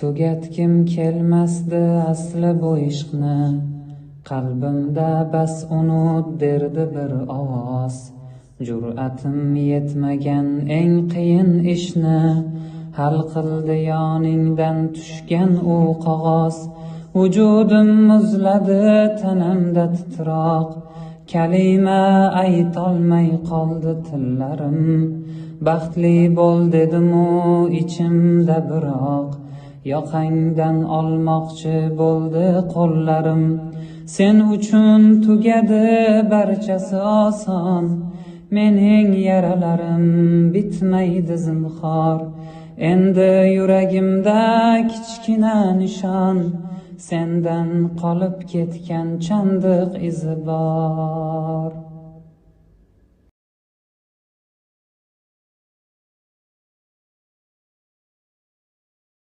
Tugatgim kelmasdi asli bu ishqni, qalbimda bas unut derdi bir ovoz. Jur'atim yetmagan eng qiyin ishni, hal qildi yoningdan tushgan u qog'oz. Vujudim muzladi, tanamda titroq, kalima aytolmay qoldi tillarim. Baxtli bo'l dedimu ichimda biroq, yoqangdan olmoqchi bo'ldi qo'llarim. Sen uchun tugadi barchasi oson, mening yaralarim bitmaydi zinhor. Endi yuragimda kichkina nishon, sendan qolib ketgan chandiq izi bor.